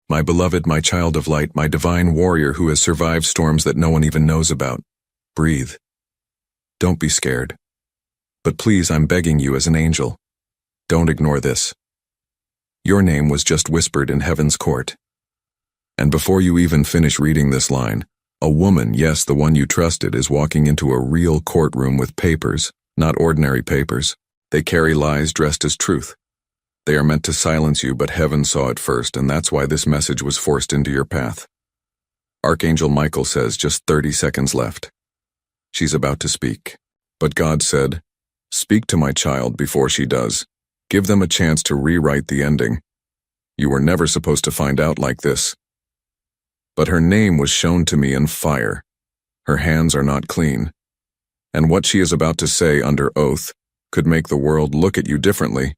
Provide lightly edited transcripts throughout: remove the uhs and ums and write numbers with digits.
My beloved, my child of light, my divine warrior who has survived storms that no one even knows about. Breathe. Don't be scared. But please, I'm begging you as an angel. Don't ignore this. Your name was just whispered in heaven's court. And before you even finish reading this line, a woman, yes, the one you trusted, is walking into a real courtroom with papers, not ordinary papers. They carry lies dressed as truth. They are meant to silence you, but heaven saw it first, and that's why this message was forced into your path. Archangel Michael says just 30 seconds left. She's about to speak. But God said, "Speak to my child before she does. Give them a chance to rewrite the ending. You were never supposed to find out like this." But her name was shown to me in fire. Her hands are not clean. And what she is about to say under oath could make the world look at you differently.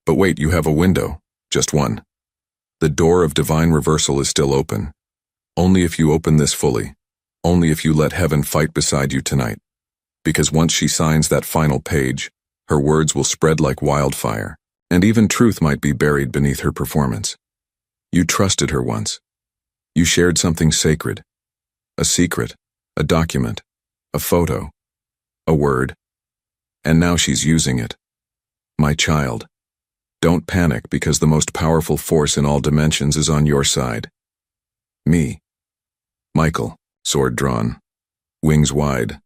But wait, you have a window, just one. The door of divine reversal is still open. Only if you open this fully. Only if you let heaven fight beside you tonight. Because once she signs that final page, her words will spread like wildfire, and even truth might be buried beneath her performance. You trusted her once. You shared something sacred. A secret, a document, a photo, a word. And now she's using it. My child. Don't panic, because the most powerful force in all dimensions is on your side. Me. Michael, sword drawn, wings wide.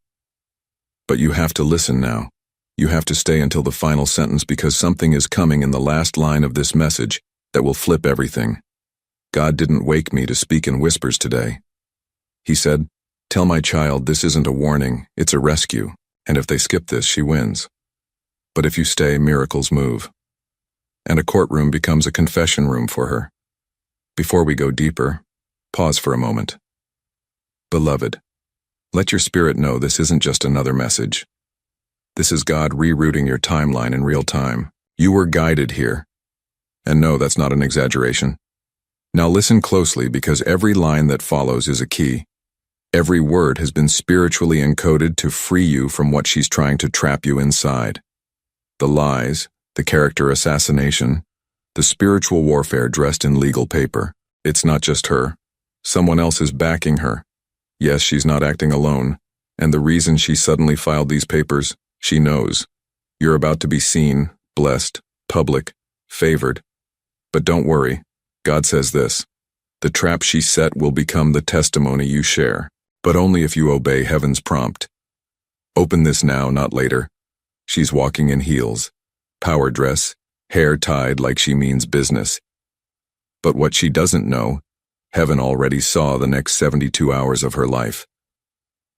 But you have to listen now. You have to stay until the final sentence, because something is coming in the last line of this message that will flip everything. God didn't wake me to speak in whispers today. He said, "Tell my child this isn't a warning, it's a rescue, and if they skip this, she wins. But if you stay, miracles move. And a courtroom becomes a confession room for her." Before we go deeper, pause for a moment. Beloved, let your spirit know this isn't just another message. This is God rerouting your timeline in real time. You were guided here. And no, that's not an exaggeration. Now listen closely, because every line that follows is a key. Every word has been spiritually encoded to free you from what she's trying to trap you inside. The lies, the character assassination, the spiritual warfare dressed in legal paper. It's not just her. Someone else is backing her. Yes, she's not acting alone. And the reason she suddenly filed these papers, she knows. You're about to be seen, blessed, public, favored. But don't worry. God says this. The trap she set will become the testimony you share, but only if you obey heaven's prompt. Open this now, not later. She's walking in heels. Power dress, hair tied like she means business. But what she doesn't know, heaven already saw the next 72 hours of her life.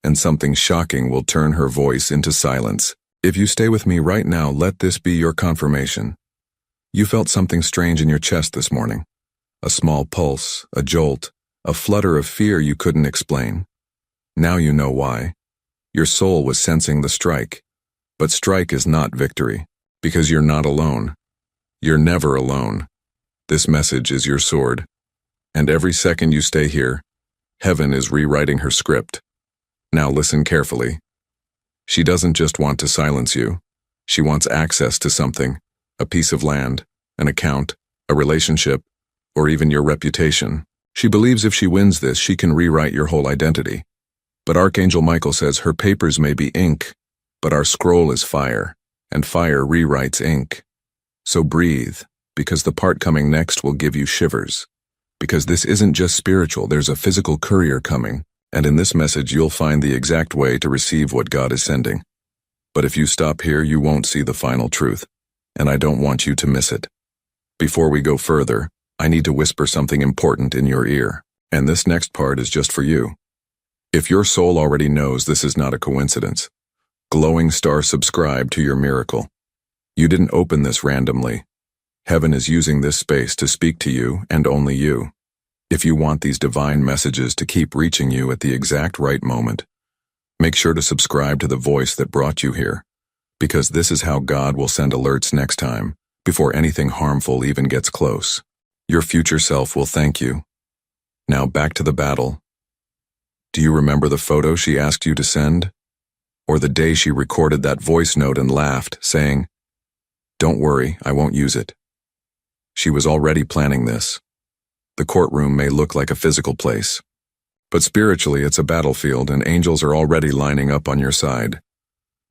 And something shocking will turn her voice into silence. If you stay with me right now, let this be your confirmation. You felt something strange in your chest this morning. A small pulse, a jolt, a flutter of fear you couldn't explain. Now you know why. Your soul was sensing the strike. But strike is not victory. Because you're not alone. You're never alone. This message is your sword. And every second you stay here, heaven is rewriting her script. Now listen carefully. She doesn't just want to silence you. She wants access to something, a piece of land, an account, a relationship, or even your reputation. She believes if she wins this, she can rewrite your whole identity. But Archangel Michael says her papers may be ink, but our scroll is fire. And fire rewrites ink. So breathe, because the part coming next will give you shivers. Because this isn't just spiritual, there's a physical courier coming, and in this message you'll find the exact way to receive what God is sending. But if you stop here, you won't see the final truth, and I don't want you to miss it. Before we go further, I need to whisper something important in your ear, and this next part is just for you. If your soul already knows this is not a coincidence, glowing star, subscribe to your miracle. You didn't open this randomly. Heaven is using this space to speak to you and only you. If you want these divine messages to keep reaching you at the exact right moment, make sure to subscribe to the voice that brought you here, because this is how God will send alerts next time, before anything harmful even gets close. Your future self will thank you. Now back to the battle. Do you remember the photo she asked you to send? Or the day she recorded that voice note and laughed, saying, "Don't worry, I won't use it." She was already planning this. The courtroom may look like a physical place, but spiritually it's a battlefield and angels are already lining up on your side.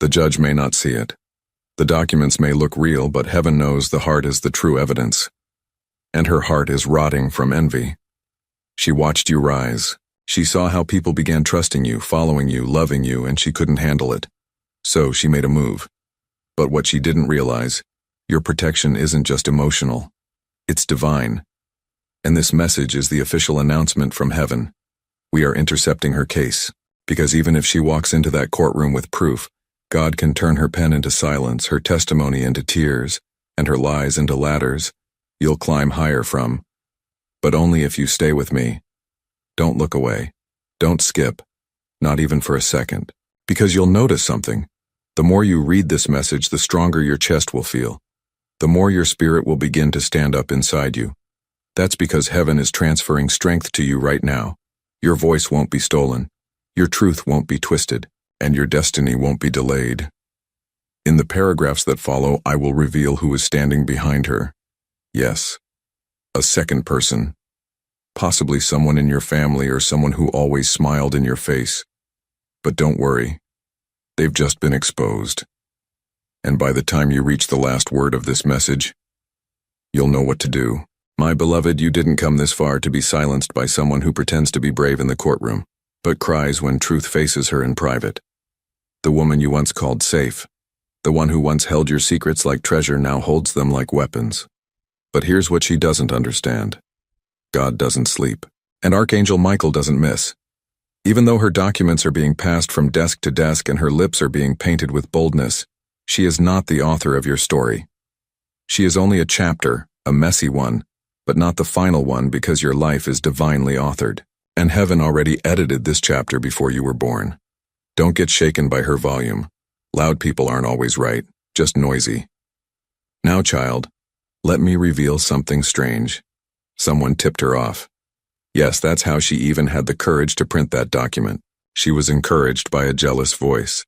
The judge may not see it. The documents may look real, but heaven knows the heart is the true evidence. And her heart is rotting from envy. She watched you rise. She saw how people began trusting you, following you, loving you, and she couldn't handle it. So she made a move. But what she didn't realize, your protection isn't just emotional. It's divine. And this message is the official announcement from heaven. We are intercepting her case, because even if she walks into that courtroom with proof, God can turn her pen into silence, her testimony into tears, and her lies into ladders you'll climb higher from. But only if you stay with me. Don't look away. Don't skip. Not even for a second. Because you'll notice something. The more you read this message, the stronger your chest will feel. The more your spirit will begin to stand up inside you. That's because heaven is transferring strength to you right now. Your voice won't be stolen. Your truth won't be twisted. And your destiny won't be delayed. In the paragraphs that follow, I will reveal who is standing behind her. Yes, a second person. Possibly someone in your family or someone who always smiled in your face. But don't worry, they've just been exposed. And by the time you reach the last word of this message, you'll know what to do. My beloved, you didn't come this far to be silenced by someone who pretends to be brave in the courtroom, but cries when truth faces her in private. The woman you once called safe, the one who once held your secrets like treasure now holds them like weapons. But here's what she doesn't understand. God doesn't sleep, and Archangel Michael doesn't miss. Even though her documents are being passed from desk to desk and her lips are being painted with boldness, she is not the author of your story. She is only a chapter, a messy one, but not the final one because your life is divinely authored. And heaven already edited this chapter before you were born. Don't get shaken by her volume. Loud people aren't always right, just noisy. Now, child, let me reveal something strange. Someone tipped her off. Yes, that's how she even had the courage to print that document. She was encouraged by a jealous voice.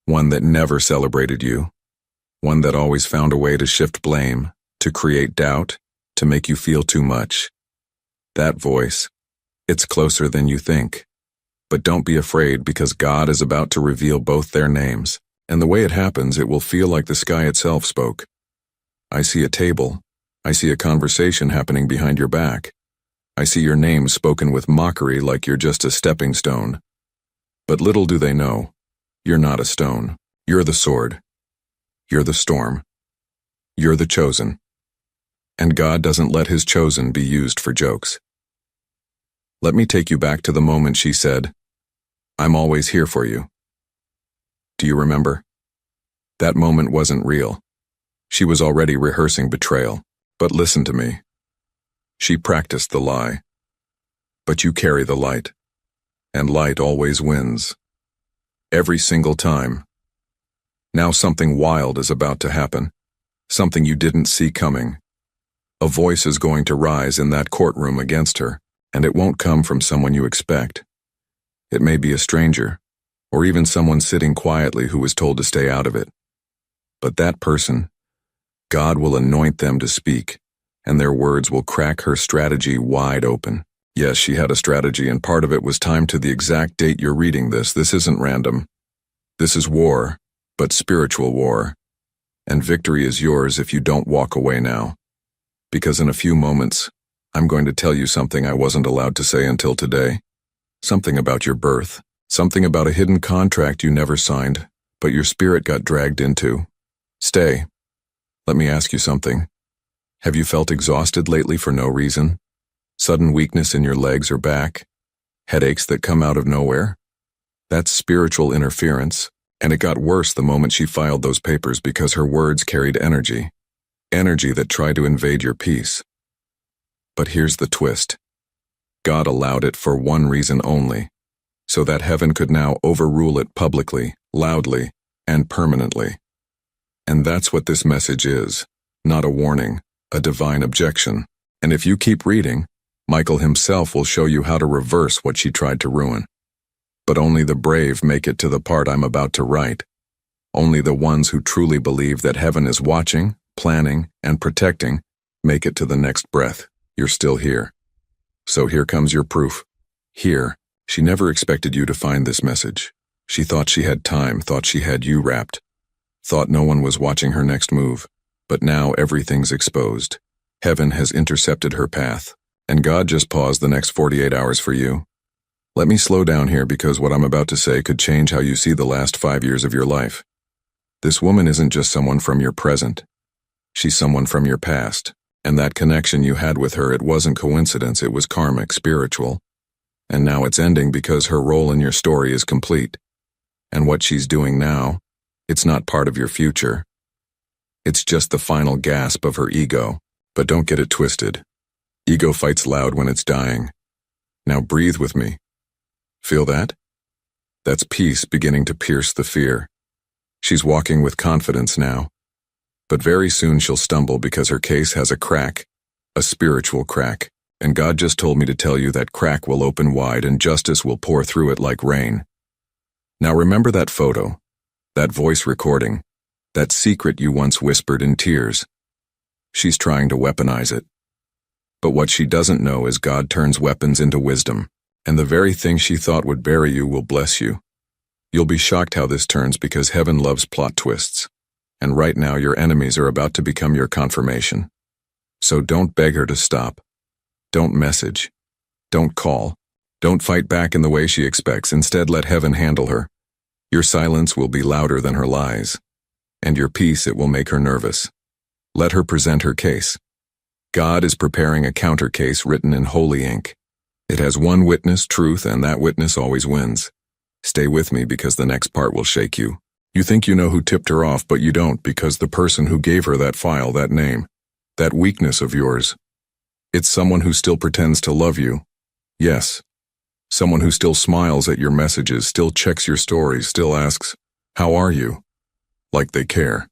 One that never celebrated you. One that always found a way to shift blame, to create doubt, to make you feel too much. That voice. It's closer than you think. But don't be afraid because God is about to reveal both their names. And the way it happens, it will feel like the sky itself spoke. I see a table. I see a conversation happening behind your back. I see your name spoken with mockery like you're just a stepping stone. But little do they know, you're not a stone. You're the sword. You're the storm. You're the chosen. And God doesn't let his chosen be used for jokes. Let me take you back to the moment she said, "I'm always here for you." Do you remember? That moment wasn't real. She was already rehearsing betrayal. But listen to me. She practiced the lie. But you carry the light. And light always wins. Every single time. Now something wild is about to happen. Something you didn't see coming. A voice is going to rise in that courtroom against her. And it won't come from someone you expect. It may be a stranger, or even someone sitting quietly who was told to stay out of it. But that person, God will anoint them to speak, and their words will crack her strategy wide open. Yes, she had a strategy, and part of it was timed to the exact date you're reading this. This isn't random. This is war, but spiritual war. And victory is yours if you don't walk away now. Because in a few moments, I'm going to tell you something I wasn't allowed to say until today. Something about your birth. Something about a hidden contract you never signed, but your spirit got dragged into. Stay. Let me ask you something. Have you felt exhausted lately for no reason? Sudden weakness in your legs or back? Headaches that come out of nowhere? That's spiritual interference, and it got worse the moment she filed those papers because her words carried energy. Energy that tried to invade your peace. But here's the twist. God allowed it for one reason only, so that heaven could now overrule it publicly, loudly, and permanently. And that's what this message is, not a warning, a divine objection. And if you keep reading, Michael himself will show you how to reverse what she tried to ruin. But only the brave make it to the part I'm about to write. Only the ones who truly believe that heaven is watching, planning, and protecting make it to the next breath. You're still here. So here comes your proof. Here, she never expected you to find this message. She thought she had time, thought she had you wrapped, thought no one was watching her next move. But now everything's exposed. Heaven has intercepted her path, and God just paused the next 48 hours for you. Let me slow down here because what I'm about to say could change how you see the last 5 years of your life. This woman isn't just someone from your present. She's someone from your past, and that connection you had with her, it wasn't coincidence, it was karmic, spiritual. And now it's ending because her role in your story is complete. And what she's doing now, it's not part of your future. It's just the final gasp of her ego. But don't get it twisted. Ego fights loud when it's dying. Now breathe with me. Feel that? That's peace beginning to pierce the fear. She's walking with confidence now. But very soon she'll stumble because her case has a crack, a spiritual crack. And God just told me to tell you that crack will open wide and justice will pour through it like rain. Now remember that photo, that voice recording, that secret you once whispered in tears. She's trying to weaponize it. But what she doesn't know is God turns weapons into wisdom, and the very thing she thought would bury you will bless you. You'll be shocked how this turns because heaven loves plot twists. And right now your enemies are about to become your confirmation. So don't beg her to stop. Don't message. Don't call. Don't fight back in the way she expects. Instead, let heaven handle her. Your silence will be louder than her lies. And your peace, it will make her nervous. Let her present her case. God is preparing a counter case written in holy ink. It has one witness, truth, and that witness always wins. Stay with me because the next part will shake you. You think you know who tipped her off, but you don't because the person who gave her that file, that name, that weakness of yours, it's someone who still pretends to love you. Yes. Someone who still smiles at your messages, still checks your stories, still asks, "How are you?" Like they care.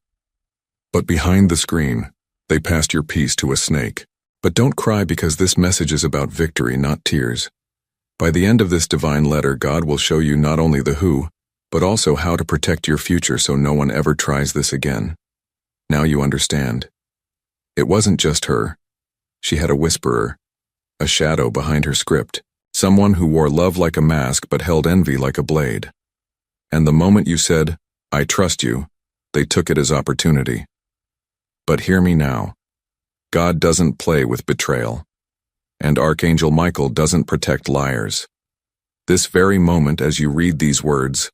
But behind the screen, they passed your peace to a snake. But don't cry because this message is about victory, not tears. By the end of this divine letter, God will show you not only the who, but also how to protect your future so no one ever tries this again. Now you understand. It wasn't just her. She had a whisperer, a shadow behind her script, someone who wore love like a mask but held envy like a blade. And the moment you said, "I trust you," they took it as opportunity. But hear me now. God doesn't play with betrayal. And Archangel Michael doesn't protect liars. This very moment as you read these words,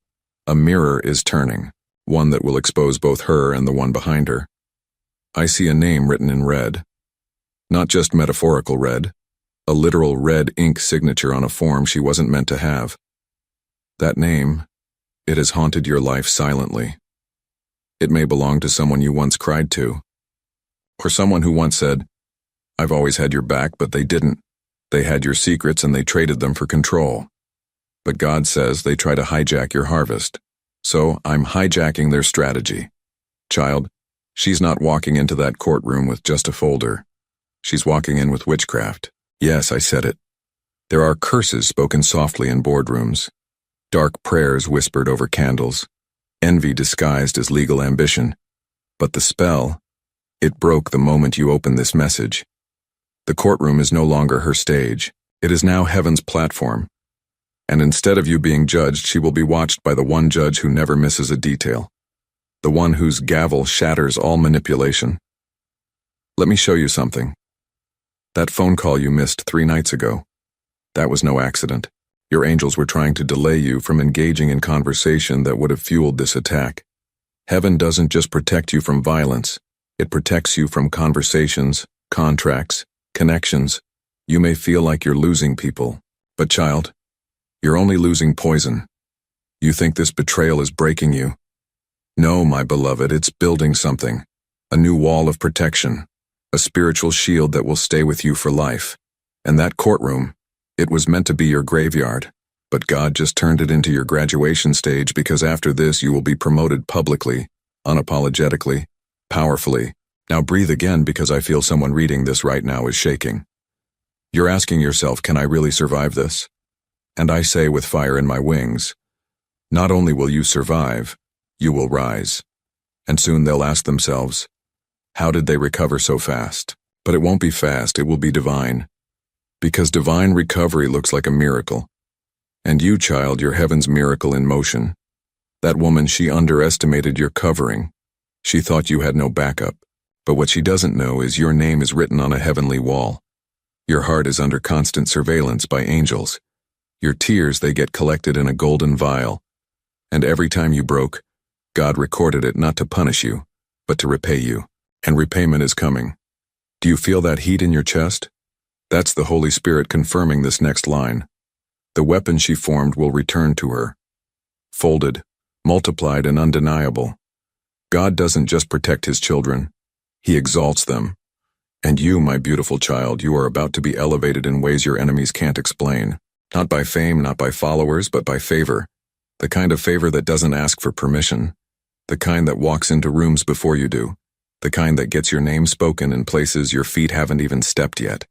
a mirror is turning, one that will expose both her and the one behind her. I see a name written in red. Not just metaphorical red, a literal red ink signature on a form she wasn't meant to have. That name, it has haunted your life silently. It may belong to someone you once cried to, or someone who once said, "I've always had your back," but they didn't. They had your secrets and they traded them for control. But God says they try to hijack your harvest. So I'm hijacking their strategy. Child, she's not walking into that courtroom with just a folder. She's walking in with witchcraft. Yes, I said it. There are curses spoken softly in boardrooms, dark prayers whispered over candles, envy disguised as legal ambition. But the spell, it broke the moment you opened this message. The courtroom is no longer her stage. It is now heaven's platform. And instead of you being judged, she will be watched by the one judge who never misses a detail. The one whose gavel shatters all manipulation. Let me show you something. That phone call you missed 3 nights ago. That was no accident. Your angels were trying to delay you from engaging in conversation that would have fueled this attack. Heaven doesn't just protect you from violence. It protects you from conversations, contracts, connections. You may feel like you're losing people, but child, you're only losing poison. You think this betrayal is breaking you. No, my beloved, it's building something. A new wall of protection. A spiritual shield that will stay with you for life. And that courtroom, it was meant to be your graveyard. But God just turned it into your graduation stage because after this you will be promoted publicly, unapologetically, powerfully. Now breathe again because I feel someone reading this right now is shaking. You're asking yourself, can I really survive this? And I say with fire in my wings, not only will you survive, you will rise. And soon they'll ask themselves, how did they recover so fast? But it won't be fast, it will be divine. Because divine recovery looks like a miracle. And you, child, you're heaven's miracle in motion. That woman, she underestimated your covering. She thought you had no backup. But what she doesn't know is your name is written on a heavenly wall. Your heart is under constant surveillance by angels. Your tears, they get collected in a golden vial. And every time you broke, God recorded it not to punish you, but to repay you. And repayment is coming. Do you feel that heat in your chest? That's the Holy Spirit confirming this next line. The weapon she formed will return to her. Folded, multiplied, and undeniable. God doesn't just protect his children. He exalts them. And you, my beautiful child, you are about to be elevated in ways your enemies can't explain. Not by fame, not by followers, but by favor. The kind of favor that doesn't ask for permission. The kind that walks into rooms before you do. The kind that gets your name spoken in places your feet haven't even stepped yet.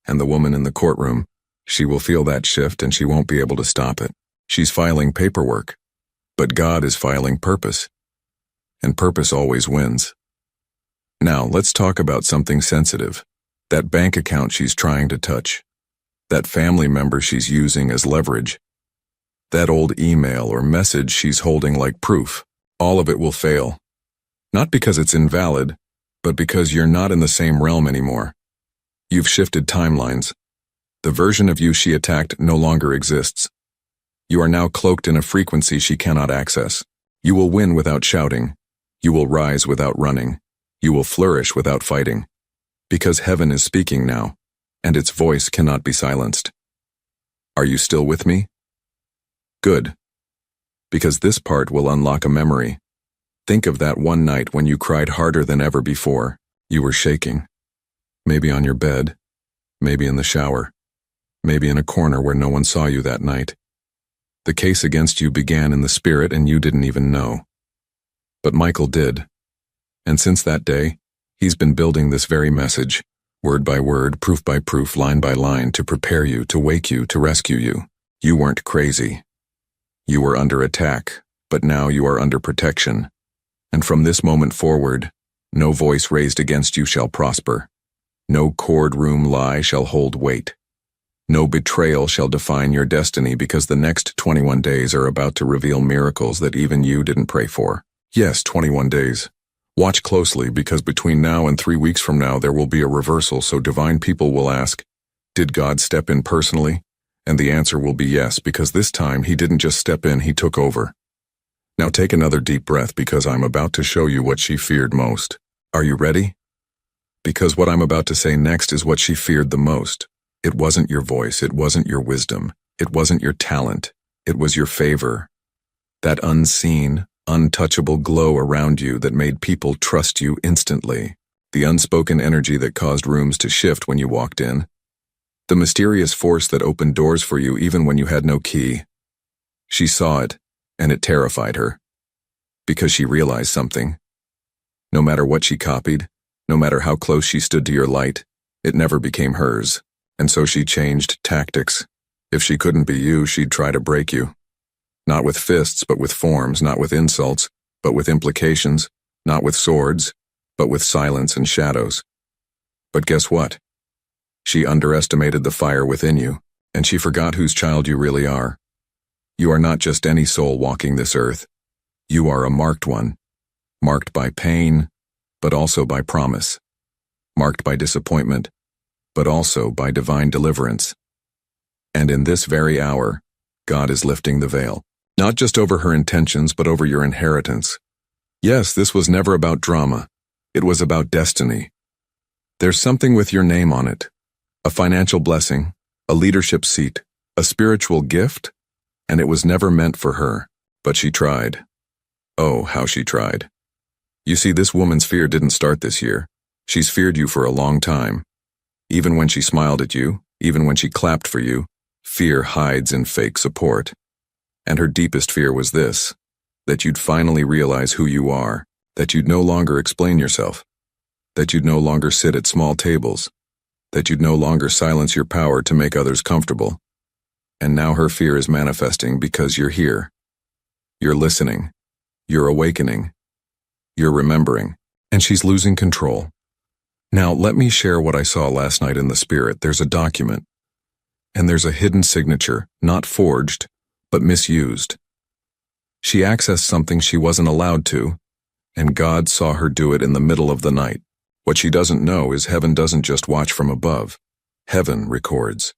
And the woman in the courtroom, she will feel that shift and she won't be able to stop it. She's filing paperwork. But God is filing purpose. And purpose always wins. Now, let's talk about something sensitive. That bank account she's trying to touch. That family member she's using as leverage. That old email or message she's holding like proof. All of it will fail. Not because it's invalid, but because you're not in the same realm anymore. You've shifted timelines. The version of you she attacked no longer exists. You are now cloaked in a frequency she cannot access. You will win without shouting. You will rise without running. You will flourish without fighting. Because heaven is speaking now, and its voice cannot be silenced. Are you still with me? Good. Because this part will unlock a memory. Think of that one night when you cried harder than ever before. You were shaking. Maybe on your bed. Maybe in the shower. Maybe in a corner where no one saw you that night. The case against you began in the spirit and you didn't even know. But Michael did. And since that day, he's been building this very message, word by word, proof by proof, line by line, to prepare you, to wake you, to rescue you. You weren't crazy. You were under attack, but now you are under protection. And from this moment forward, no voice raised against you shall prosper. No courtroom lie shall hold weight. No betrayal shall define your destiny, because the next 21 days are about to reveal miracles that even you didn't pray for. Yes, 21 days. Watch closely, because between now and 3 weeks from now there will be a reversal, so divine people will ask, did God step in personally? And the answer will be yes, because this time he didn't just step in, he took over. Now take another deep breath, because I'm about to show you what she feared most. Are you ready? Because what I'm about to say next is what she feared the most. It wasn't your voice, it wasn't your wisdom, it wasn't your talent, it was your favor. That unseen, untouchable glow around you that made people trust you instantly. The unspoken energy that caused rooms to shift when you walked in. The mysterious force that opened doors for you even when you had no key. She saw it, and it terrified her. Because she realized something. No matter what she copied, no matter how close she stood to your light, it never became hers. And so she changed tactics. If she couldn't be you, she'd try to break you. Not with fists, but with forms, not with insults, but with implications, not with swords, but with silence and shadows. But guess what? She underestimated the fire within you, and she forgot whose child you really are. You are not just any soul walking this earth. You are a marked one, marked by pain, but also by promise, marked by disappointment, but also by divine deliverance. And in this very hour, God is lifting the veil, not just over her intentions, but over your inheritance. Yes, this was never about drama. It was about destiny. There's something with your name on it, a financial blessing, a leadership seat, a spiritual gift, and it was never meant for her, but she tried. Oh, how she tried. You see, this woman's fear didn't start this year. She's feared you for a long time. Even when she smiled at you, even when she clapped for you, fear hides in fake support. And her deepest fear was this, that you'd finally realize who you are, that you'd no longer explain yourself, that you'd no longer sit at small tables, that you'd no longer silence your power to make others comfortable. And now her fear is manifesting because you're here. You're listening. You're awakening. You're remembering. And she's losing control. Now, let me share what I saw last night in the spirit. There's a document, and there's a hidden signature, not forged, but misused. She accessed something she wasn't allowed to, and God saw her do it in the middle of the night. What she doesn't know is heaven doesn't just watch from above. Heaven records.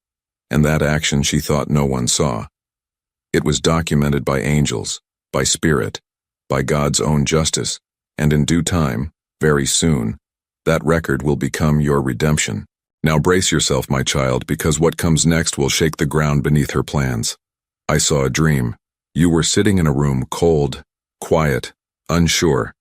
And that action she thought no one saw. It was documented by angels, by spirit, by God's own justice, and in due time, very soon, that record will become your redemption. Now brace yourself, my child, because what comes next will shake the ground beneath her plans. I saw a dream. You were sitting in a room, cold, quiet, unsure,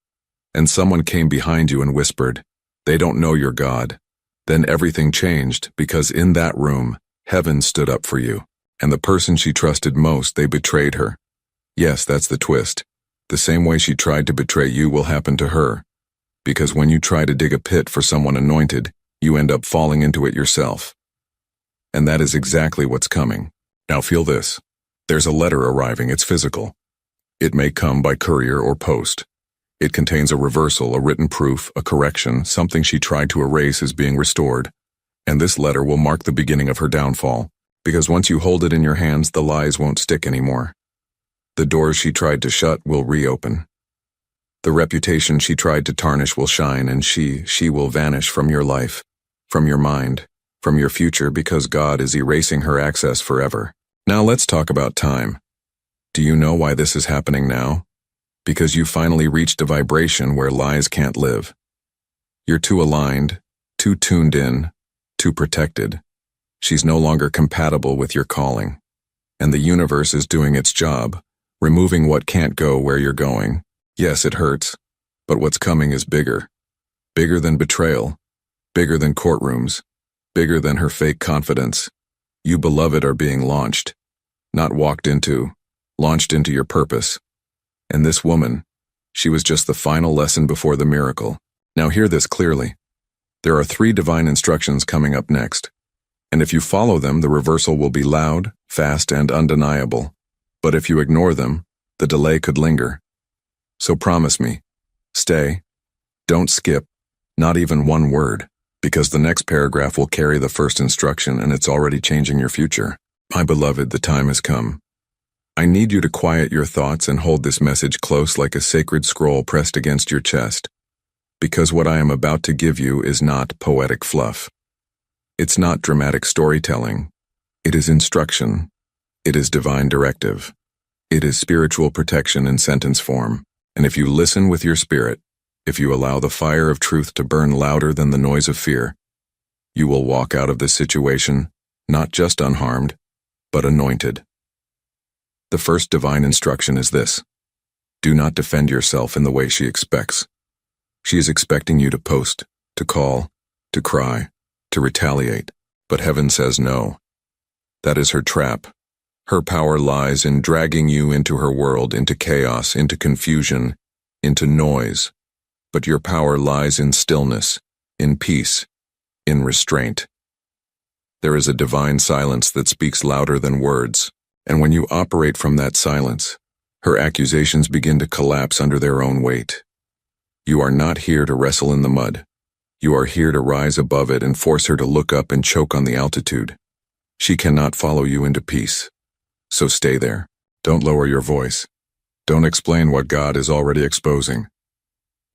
and someone came behind you and whispered, "They don't know your God." Then everything changed, because in that room, heaven stood up for you. And the person she trusted most, they betrayed her. Yes, that's the twist. The same way she tried to betray you will happen to her. Because when you try to dig a pit for someone anointed, you end up falling into it yourself. And that is exactly what's coming. Now feel this. There's a letter arriving, it's physical. It may come by courier or post. It contains a reversal, a written proof, a correction, something she tried to erase is being restored. And this letter will mark the beginning of her downfall, because once you hold it in your hands, the lies won't stick anymore. The doors she tried to shut will reopen. The reputation she tried to tarnish will shine, and she will vanish from your life, from your mind, from your future, because God is erasing her access forever. Now let's talk about time. Do you know why this is happening now? Because you finally reached a vibration where lies can't live. You're too aligned, too tuned in, too protected. She's no longer compatible with your calling. And the universe is doing its job, removing what can't go where you're going. Yes, it hurts, but what's coming is bigger. Bigger than betrayal, bigger than courtrooms, bigger than her fake confidence. You, beloved, are being launched, not walked into, launched into your purpose. And this woman, she was just the final lesson before the miracle. Now hear this clearly. There are 3 divine instructions coming up next. And if you follow them, the reversal will be loud, fast, and undeniable. But if you ignore them, the delay could linger. So promise me, stay, don't skip, not even one word, because the next paragraph will carry the first instruction and it's already changing your future. My beloved, the time has come. I need you to quiet your thoughts and hold this message close like a sacred scroll pressed against your chest, because what I am about to give you is not poetic fluff. It's not dramatic storytelling. It is instruction. It is divine directive. It is spiritual protection in sentence form. And if you listen with your spirit, if you allow the fire of truth to burn louder than the noise of fear, you will walk out of this situation not just unharmed, but anointed. The first divine instruction is this: do not defend yourself in the way she expects. She is expecting you to post, to call, to cry, to retaliate, but heaven says no. That is her trap. Her power lies in dragging you into her world, into chaos, into confusion, into noise. But your power lies in stillness, in peace, in restraint. There is a divine silence that speaks louder than words, and when you operate from that silence, her accusations begin to collapse under their own weight. You are not here to wrestle in the mud. You are here to rise above it and force her to look up and choke on the altitude. She cannot follow you into peace. So stay there. Don't lower your voice. Don't explain what God is already exposing.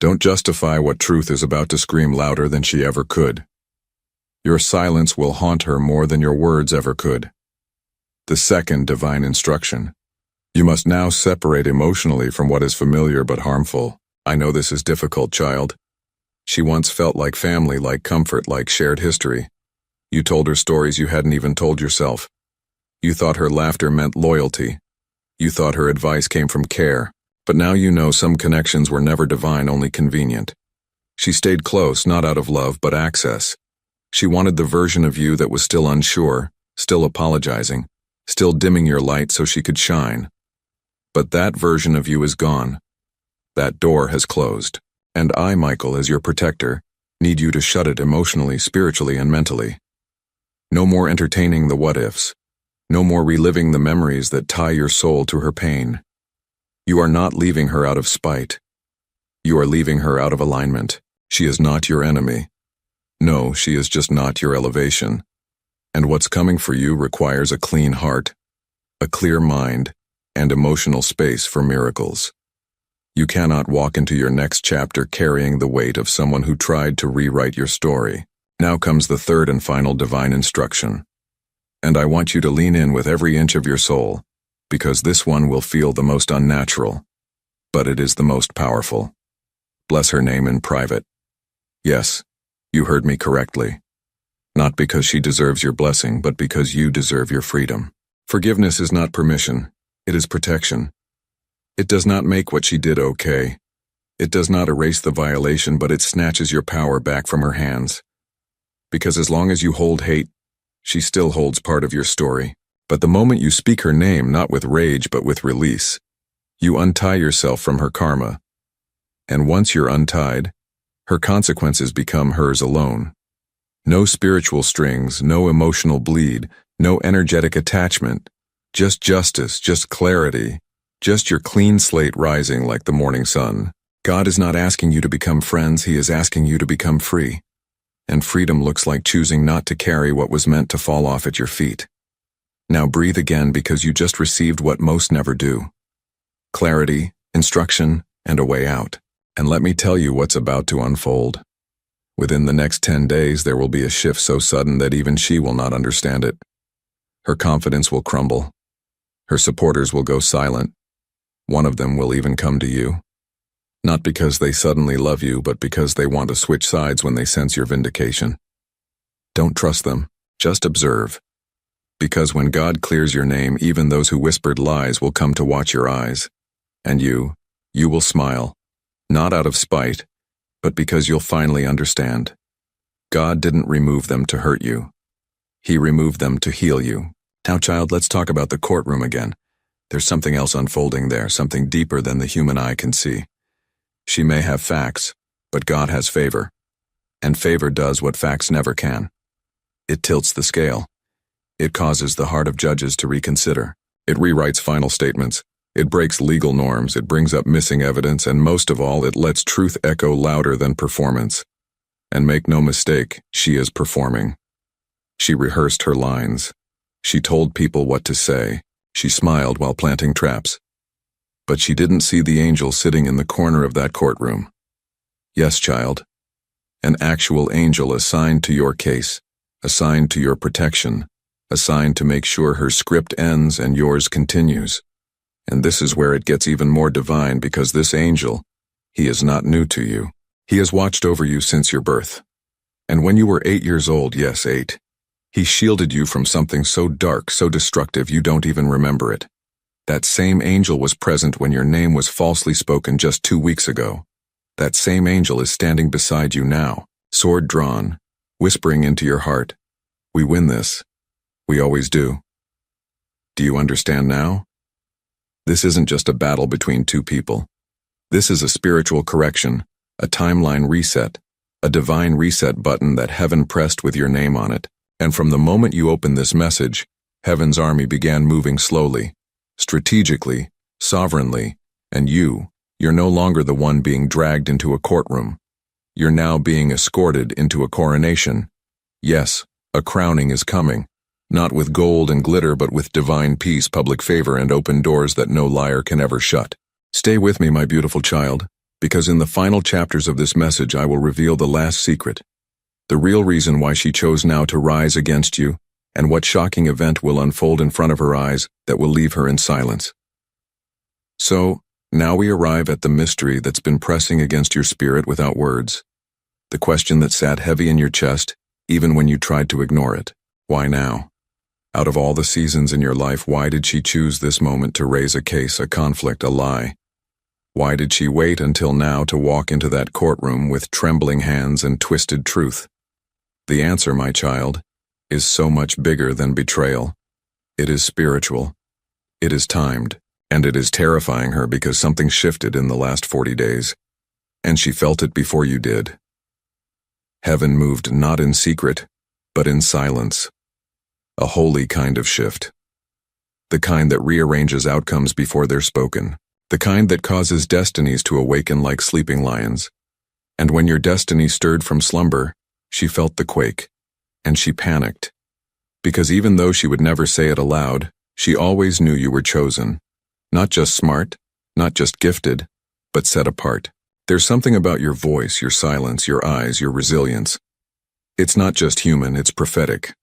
Don't justify what truth is about to scream louder than she ever could. Your silence will haunt her more than your words ever could. The second divine instruction. You must now separate emotionally from what is familiar but harmful. I know this is difficult, child. She once felt like family, like comfort, like shared history. You told her stories you hadn't even told yourself. You thought her laughter meant loyalty. You thought her advice came from care. But now you know some connections were never divine, only convenient. She stayed close, not out of love, but access. She wanted the version of you that was still unsure, still apologizing, still dimming your light so she could shine. But that version of you is gone. That door has closed. And I, Michael, as your protector, need you to shut it emotionally, spiritually, and mentally. No more entertaining the what-ifs. No more reliving the memories that tie your soul to her pain. You are not leaving her out of spite. You are leaving her out of alignment. She is not your enemy. No, she is just not your elevation. And what's coming for you requires a clean heart, a clear mind, and emotional space for miracles. You cannot walk into your next chapter carrying the weight of someone who tried to rewrite your story. Now comes the third and final divine instruction. And I want you to lean in with every inch of your soul, because this one will feel the most unnatural, but it is the most powerful. Bless her name in private. Yes, you heard me correctly. Not because she deserves your blessing, but because you deserve your freedom. Forgiveness is not permission, it is protection. It does not make what she did okay. It does not erase the violation, but it snatches your power back from her hands. Because as long as you hold hate, she still holds part of your story. But the moment you speak her name, not with rage but with release, you untie yourself from her karma. And once you're untied, her consequences become hers alone. No spiritual strings, no emotional bleed, no energetic attachment, just justice, just clarity, just your clean slate rising like the morning sun. God is not asking you to become friends, He is asking you to become free. And freedom looks like choosing not to carry what was meant to fall off at your feet. Now breathe again, because you just received what most never do. Clarity, instruction, and a way out. And let me tell you what's about to unfold. Within the next 10 days, there will be a shift so sudden that even she will not understand it. Her confidence will crumble. Her supporters will go silent. One of them will even come to you. Not because they suddenly love you, but because they want to switch sides when they sense your vindication. Don't trust them, just observe. Because when God clears your name, even those who whispered lies will come to watch your eyes. And you will smile. Not out of spite, but because you'll finally understand. God didn't remove them to hurt you. He removed them to heal you. Now, child, let's talk about the courtroom again. There's something else unfolding there, something deeper than the human eye can see. She may have facts, but God has favor. And favor does what facts never can. It tilts the scale. It causes the heart of judges to reconsider. It rewrites final statements. It breaks legal norms. It brings up missing evidence. And most of all, it lets truth echo louder than performance. And make no mistake, she is performing. She rehearsed her lines. She told people what to say. She smiled while planting traps. But she didn't see the angel sitting in the corner of that courtroom. Yes, child. An actual angel assigned to your case, assigned to your protection, assigned to make sure her script ends and yours continues. And this is where it gets even more divine, because this angel, he is not new to you. He has watched over you since your birth. And when you were 8 years old, yes, 8, he shielded you from something so dark, so destructive you don't even remember it. That same angel was present when your name was falsely spoken just 2 weeks ago. That same angel is standing beside you now, sword drawn, whispering into your heart, "We win this. We always do." Do you understand now? This isn't just a battle between two people. This is a spiritual correction, a timeline reset, a divine reset button that heaven pressed with your name on it. And from the moment you opened this message, heaven's army began moving slowly, strategically, sovereignly, and you're no longer the one being dragged into a courtroom. You're now being escorted into a coronation. Yes, a crowning is coming, not with gold and glitter, but with divine peace, public favor, and open doors that no liar can ever shut. Stay with me, my beautiful child, because in the final chapters of this message I will reveal the last secret, the real reason why she chose now to rise against you, and what shocking event will unfold in front of her eyes that will leave her in silence. So, now we arrive at the mystery that's been pressing against your spirit without words. The question that sat heavy in your chest, even when you tried to ignore it. Why now? Out of all the seasons in your life, why did she choose this moment to raise a case, a conflict, a lie? Why did she wait until now to walk into that courtroom with trembling hands and twisted truth? The answer, my child, is so much bigger than betrayal. It is spiritual. It is timed. And it is terrifying her because something shifted in the last 40 days. And she felt it before you did. Heaven moved not in secret, but in silence. A holy kind of shift. The kind that rearranges outcomes before they're spoken. The kind that causes destinies to awaken like sleeping lions. And when your destiny stirred from slumber, she felt the quake. And she panicked. Because even though she would never say it aloud, she always knew you were chosen. Not just smart, not just gifted, but set apart. There's something about your voice, your silence, your eyes, your resilience. It's not just human, it's prophetic.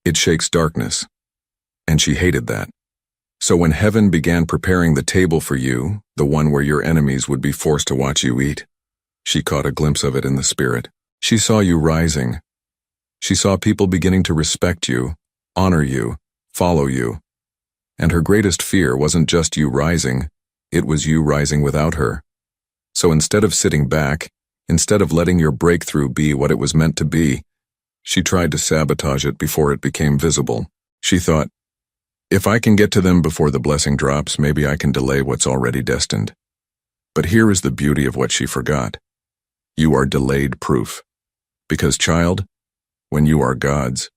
It shakes darkness. And she hated that. So when heaven began preparing the table for you, the one where your enemies would be forced to watch you eat, she caught a glimpse of it in the spirit. She saw you rising. She saw people beginning to respect you, honor you, follow you. And her greatest fear wasn't just you rising, it was you rising without her. So instead of sitting back, instead of letting your breakthrough be what it was meant to be, she tried to sabotage it before it became visible. She thought, if I can get to them before the blessing drops, maybe I can delay what's already destined. But here is the beauty of what she forgot. You are delayed proof. Because, child, when you are God's,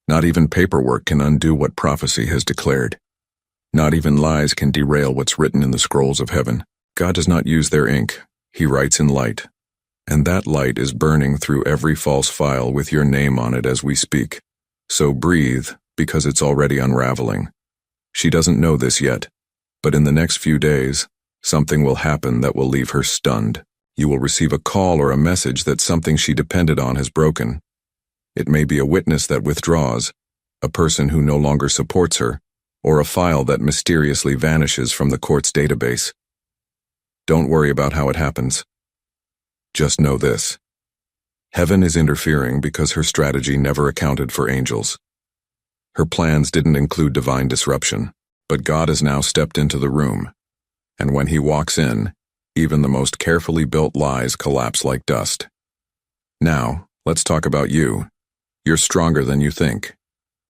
not even paperwork can undo what prophecy has declared. Not even lies can derail what's written in the scrolls of heaven. God does not use their ink. He writes in light. And that light is burning through every false file with your name on it as we speak. So breathe, because it's already unraveling. She doesn't know this yet, but in the next few days, something will happen that will leave her stunned. You will receive a call or a message that something she depended on has broken. It may be a witness that withdraws, a person who no longer supports her, or a file that mysteriously vanishes from the court's database. Don't worry about how it happens. Just know this. Heaven is interfering because her strategy never accounted for angels. Her plans didn't include divine disruption, but God has now stepped into the room. And when he walks in, even the most carefully built lies collapse like dust. Now, let's talk about you. You're stronger than you think.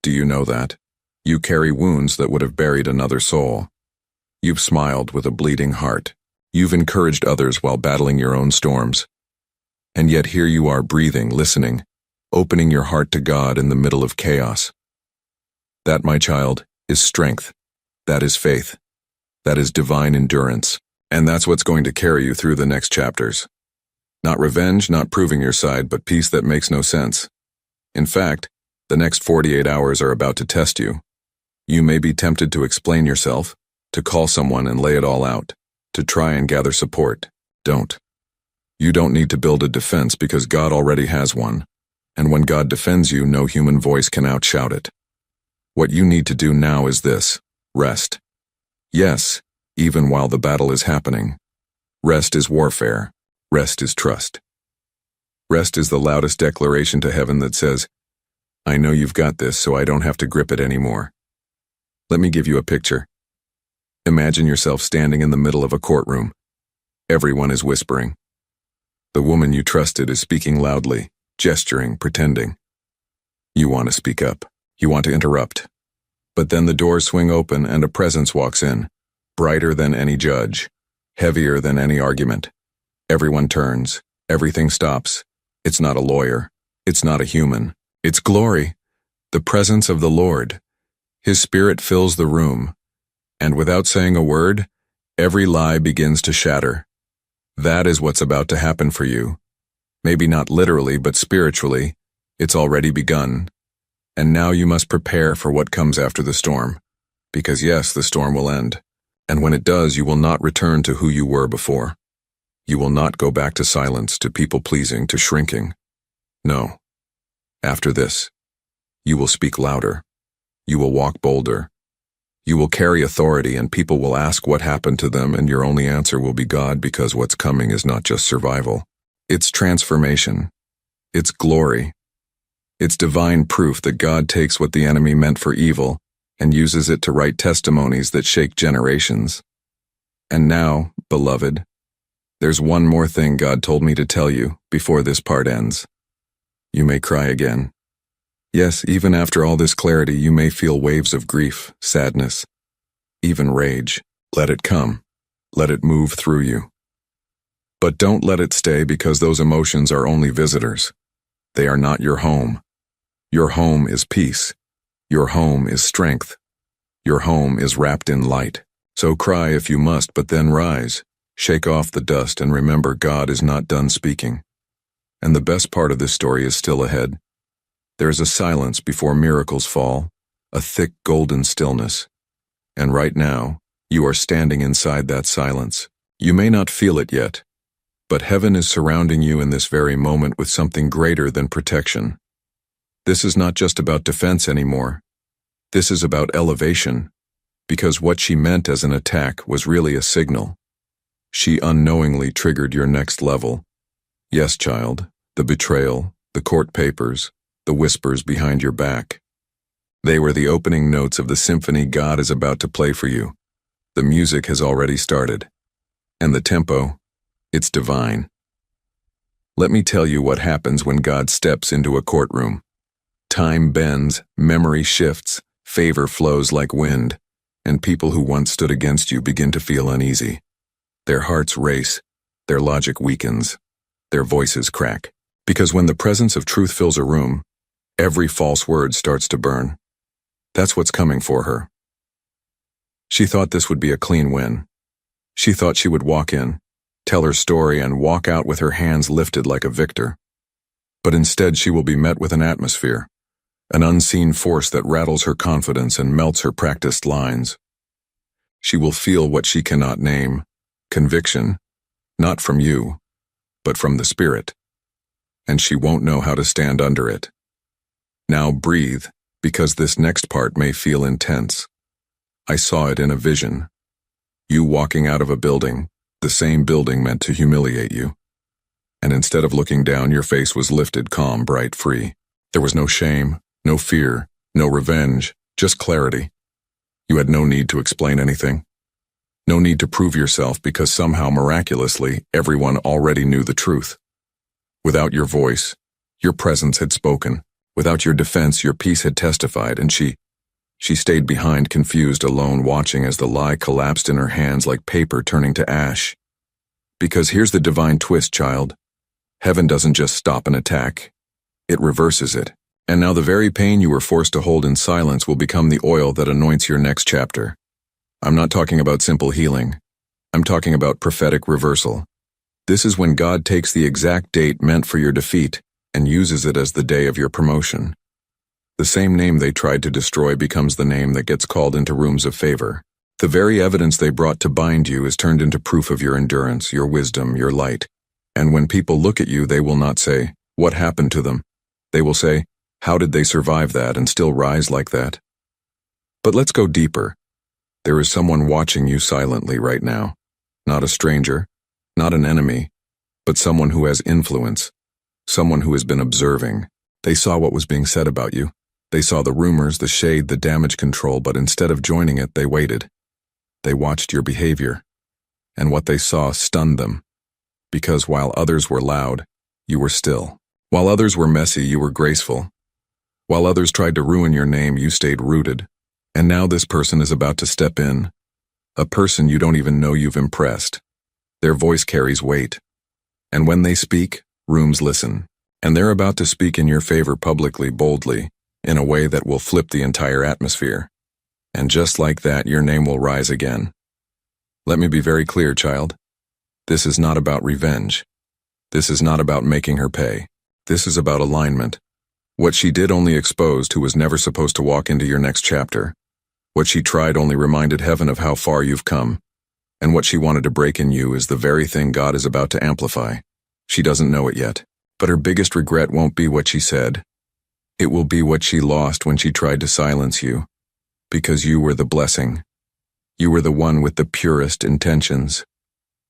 Do you know that? You carry wounds that would have buried another soul. You've smiled with a bleeding heart. You've encouraged others while battling your own storms. And yet here you are breathing, listening, opening your heart to God in the middle of chaos. That, my child, is strength. That is faith. That is divine endurance. And that's what's going to carry you through the next chapters. Not revenge, not proving your side, but peace that makes no sense. In fact, the next 48 hours are about to test you. You may be tempted to explain yourself, to call someone and lay it all out, to try and gather support. Don't. You don't need to build a defense because God already has one. And when God defends you, no human voice can outshout it. What you need to do now is this: rest. Yes, even while the battle is happening. Rest is warfare. Rest is trust. Rest is the loudest declaration to heaven that says, I know you've got this, so I don't have to grip it anymore. Let me give you a picture. Imagine yourself standing in the middle of a courtroom. Everyone is whispering. The woman you trusted is speaking loudly, gesturing, pretending. You want to speak up. You want to interrupt. But then the doors swing open and a presence walks in, brighter than any judge, heavier than any argument. Everyone turns. Everything stops. It's not a lawyer. It's not a human. It's glory, the presence of the Lord. His Spirit fills the room, and without saying a word, every lie begins to shatter. That is what's about to happen for you. Maybe not literally, but spiritually. It's already begun. And now you must prepare for what comes after the storm. Because yes, the storm will end. And when it does, you will not return to who you were before. You will not go back to silence, to people-pleasing, to shrinking. No. After this, you will speak louder. You will walk bolder. You will carry authority, and people will ask what happened to them, and your only answer will be God, because what's coming is not just survival. It's transformation. It's glory. It's divine proof that God takes what the enemy meant for evil and uses it to write testimonies that shake generations. And now, beloved, there's one more thing God told me to tell you before this part ends. You may cry again. Yes, even after all this clarity, you may feel waves of grief, sadness, even rage. Let it come. Let it move through you. But don't let it stay, because those emotions are only visitors. They are not your home. Your home is peace. Your home is strength. Your home is wrapped in light. So cry if you must, but then rise. Shake off the dust and remember, God is not done speaking. And the best part of this story is still ahead. There is a silence before miracles fall, a thick golden stillness. And right now, you are standing inside that silence. You may not feel it yet, but heaven is surrounding you in this very moment with something greater than protection. This is not just about defense anymore. This is about elevation, because what she meant as an attack was really a signal. She unknowingly triggered your next level. Yes, child, the betrayal, the court papers, the whispers behind your back. They were the opening notes of the symphony God is about to play for you. The music has already started. And the tempo, it's divine. Let me tell you what happens when God steps into a courtroom. Time bends, memory shifts, favor flows like wind, and people who once stood against you begin to feel uneasy. Their hearts race, their logic weakens, their voices crack. Because when the presence of truth fills a room, every false word starts to burn. That's what's coming for her. She thought this would be a clean win. She thought she would walk in, tell her story, and walk out with her hands lifted like a victor. But instead she will be met with an atmosphere, an unseen force that rattles her confidence and melts her practiced lines. She will feel what she cannot name, conviction, not from you, but from the Spirit. And she won't know how to stand under it. Now breathe, because this next part may feel intense. I saw it in a vision. You walking out of a building, the same building meant to humiliate you. And instead of looking down, your face was lifted, calm, bright, free. There was no shame, no fear, no revenge, just clarity. You had no need to explain anything. No need to prove yourself, because somehow, miraculously, everyone already knew the truth. Without your voice, your presence had spoken. Without your defense, your peace had testified, and she stayed behind, confused, alone, watching as the lie collapsed in her hands like paper turning to ash. Because here's the divine twist, child. Heaven doesn't just stop an attack. It reverses it. And now the very pain you were forced to hold in silence will become the oil that anoints your next chapter. I'm not talking about simple healing. I'm talking about prophetic reversal. This is when God takes the exact date meant for your defeat and uses it as the day of your promotion. The same name they tried to destroy becomes the name that gets called into rooms of favor. The very evidence they brought to bind you is turned into proof of your endurance, your wisdom, your light. And when people look at you, they will not say, "What happened to them?" They will say, "How did they survive that and still rise like that?" But let's go deeper. There is someone watching you silently right now. Not a stranger, not an enemy, but someone who has influence. Someone who has been observing. They saw what was being said about you. They saw the rumors, the shade, the damage control, but instead of joining it, they waited. They watched your behavior. And what they saw stunned them. Because while others were loud, you were still. While others were messy, you were graceful. While others tried to ruin your name, you stayed rooted. And now this person is about to step in. A person you don't even know you've impressed. Their voice carries weight. And when they speak, rooms listen. And they're about to speak in your favor publicly, boldly, in a way that will flip the entire atmosphere. And just like that, your name will rise again. Let me be very clear, child. This is not about revenge. This is not about making her pay. This is about alignment. What she did only exposed who was never supposed to walk into your next chapter. What she tried only reminded heaven of how far you've come. And what she wanted to break in you is the very thing God is about to amplify. She doesn't know it yet. But her biggest regret won't be what she said. It will be what she lost when she tried to silence you. Because you were the blessing. You were the one with the purest intentions.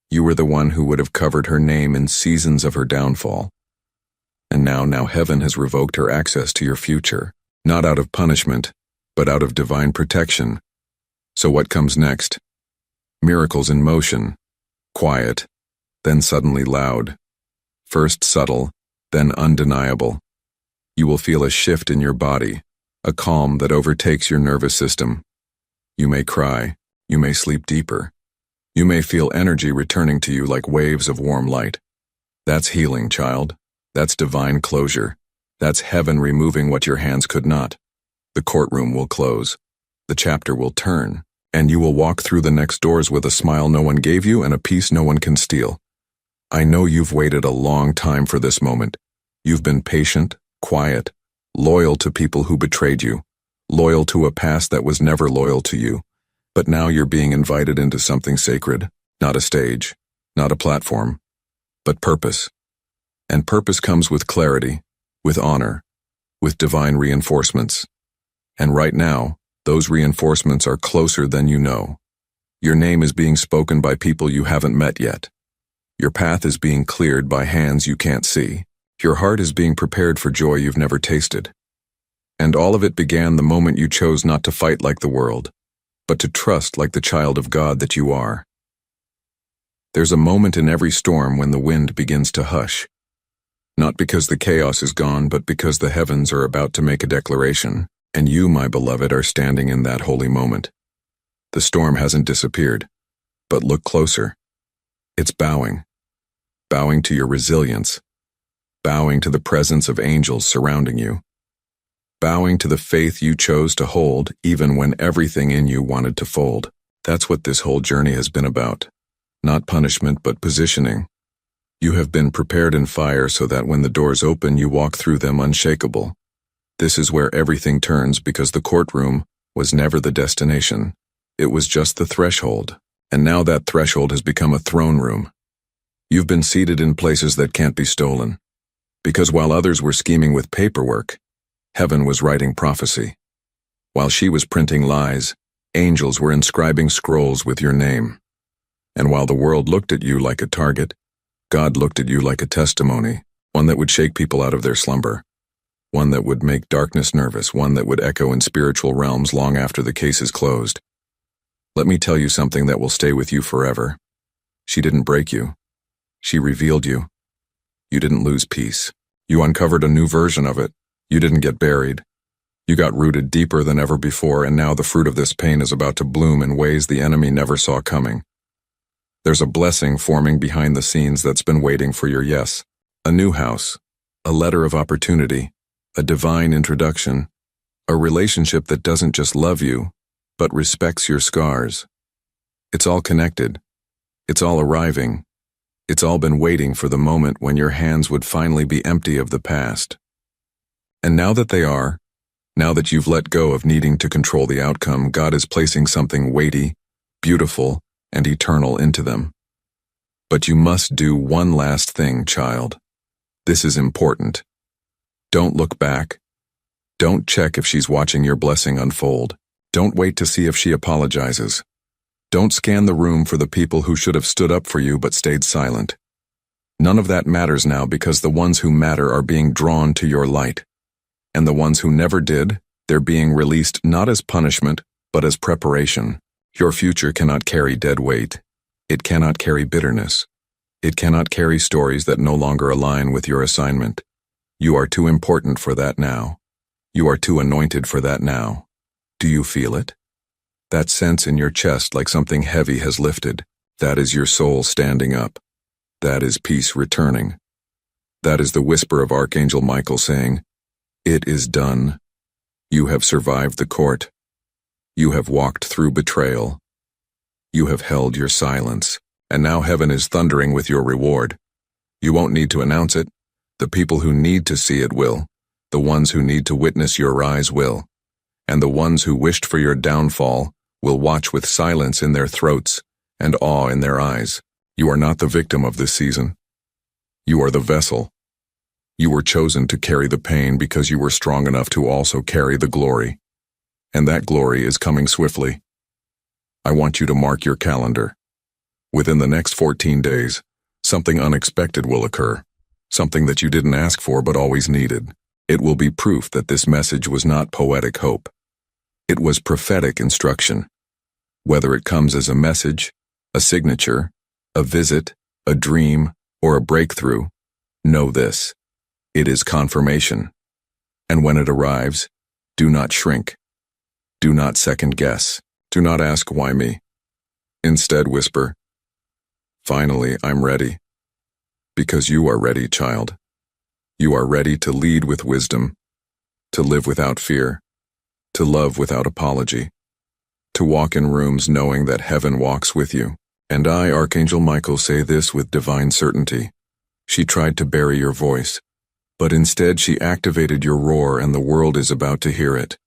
You were the one who would have covered her name in seasons of her downfall. And now heaven has revoked her access to your future, not out of punishment, but out of divine protection. So what comes next? Miracles in motion, quiet, then suddenly loud. First subtle, then undeniable. You will feel a shift in your body, a calm that overtakes your nervous system. You may cry, you may sleep deeper. You may feel energy returning to you like waves of warm light. That's healing, child. That's divine closure. That's heaven removing what your hands could not. The courtroom will close. The chapter will turn. And you will walk through the next doors with a smile no one gave you and a peace no one can steal. I know you've waited a long time for this moment. You've been patient, quiet, loyal to people who betrayed you, loyal to a past that was never loyal to you. But now you're being invited into something sacred, not a stage, not a platform, but purpose. And purpose comes with clarity, with honor, with divine reinforcements. And right now, those reinforcements are closer than you know. Your name is being spoken by people you haven't met yet. Your path is being cleared by hands you can't see. Your heart is being prepared for joy you've never tasted. And all of it began the moment you chose not to fight like the world, but to trust like the child of God that you are. There's a moment in every storm when the wind begins to hush. Not because the chaos is gone, but because the heavens are about to make a declaration, and you, my beloved, are standing in that holy moment. The storm hasn't disappeared, but look closer. It's bowing. Bowing to your resilience. Bowing to the presence of angels surrounding you. Bowing to the faith you chose to hold even when everything in you wanted to fold. That's what this whole journey has been about. Not punishment, but positioning. You have been prepared in fire so that when the doors open, you walk through them unshakable. This is where everything turns, because the courtroom was never the destination. It was just the threshold. And now that threshold has become a throne room. You've been seated in places that can't be stolen. Because while others were scheming with paperwork, heaven was writing prophecy. While she was printing lies, angels were inscribing scrolls with your name. And while the world looked at you like a target, God looked at you like a testimony, one that would shake people out of their slumber, one that would make darkness nervous, one that would echo in spiritual realms long after the case is closed. Let me tell you something that will stay with you forever. She didn't break you. She revealed you. You didn't lose peace. You uncovered a new version of it. You didn't get buried. You got rooted deeper than ever before, and now the fruit of this pain is about to bloom in ways the enemy never saw coming. There's a blessing forming behind the scenes that's been waiting for your yes. A new house, a letter of opportunity, a divine introduction, a relationship that doesn't just love you, but respects your scars. It's all connected. It's all arriving. It's all been waiting for the moment when your hands would finally be empty of the past. And now that they are, now that you've let go of needing to control the outcome, God is placing something weighty, beautiful, and eternal into them. But you must do one last thing, child. This is important. Don't look back. Don't check if she's watching your blessing unfold. Don't wait to see if she apologizes. Don't scan the room for the people who should have stood up for you but stayed silent. None of that matters now, because the ones who matter are being drawn to your light. And the ones who never did, they're being released not as punishment, but as preparation. Your future cannot carry dead weight. It cannot carry bitterness. It cannot carry stories that no longer align with your assignment. You are too important for that now. You are too anointed for that now. Do you feel it? That sense in your chest like something heavy has lifted. That is your soul standing up. That is peace returning. That is the whisper of Archangel Michael saying, "It is done. You have survived the court. You have walked through betrayal. You have held your silence, and now heaven is thundering with your reward. You won't need to announce it. The people who need to see it will. The ones who need to witness your rise will. And the ones who wished for your downfall will watch with silence in their throats and awe in their eyes. You are not the victim of this season. You are the vessel. You were chosen to carry the pain because you were strong enough to also carry the glory. And that glory is coming swiftly. I want you to mark your calendar. Within the next 14 days, something unexpected will occur. Something that you didn't ask for but always needed. It will be proof that this message was not poetic hope. It was prophetic instruction. Whether it comes as a message, a signature, a visit, a dream, or a breakthrough, know this. It is confirmation. And when it arrives, do not shrink. Do not second guess. Do not ask why me. Instead whisper, "Finally, I'm ready." Because you are ready, child. You are ready to lead with wisdom, to live without fear, to love without apology, to walk in rooms knowing that heaven walks with you. And I, Archangel Michael, say this with divine certainty. She tried to bury your voice, But instead she activated your roar and the world is about to hear it.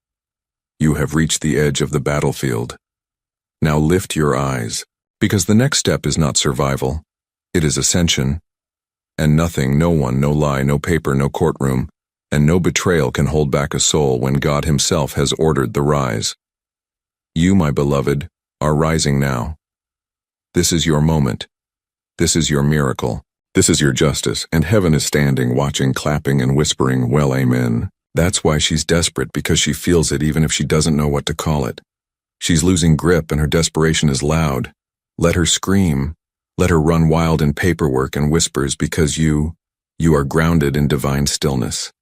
You have reached the edge of the battlefield. Now lift your eyes, because the next step is not survival. It is ascension. And nothing, no one, no lie, no paper, no courtroom, and no betrayal can hold back a soul when God Himself has ordered the rise. You, my beloved, are rising now. This is your moment. This is your miracle. This is your justice, and heaven is standing, watching, clapping, and whispering, well, amen. That's why she's desperate, because she feels it even if she doesn't know what to call it. She's losing grip and her desperation is loud. Let her scream. Let her run wild in paperwork and whispers, because you are grounded in divine stillness.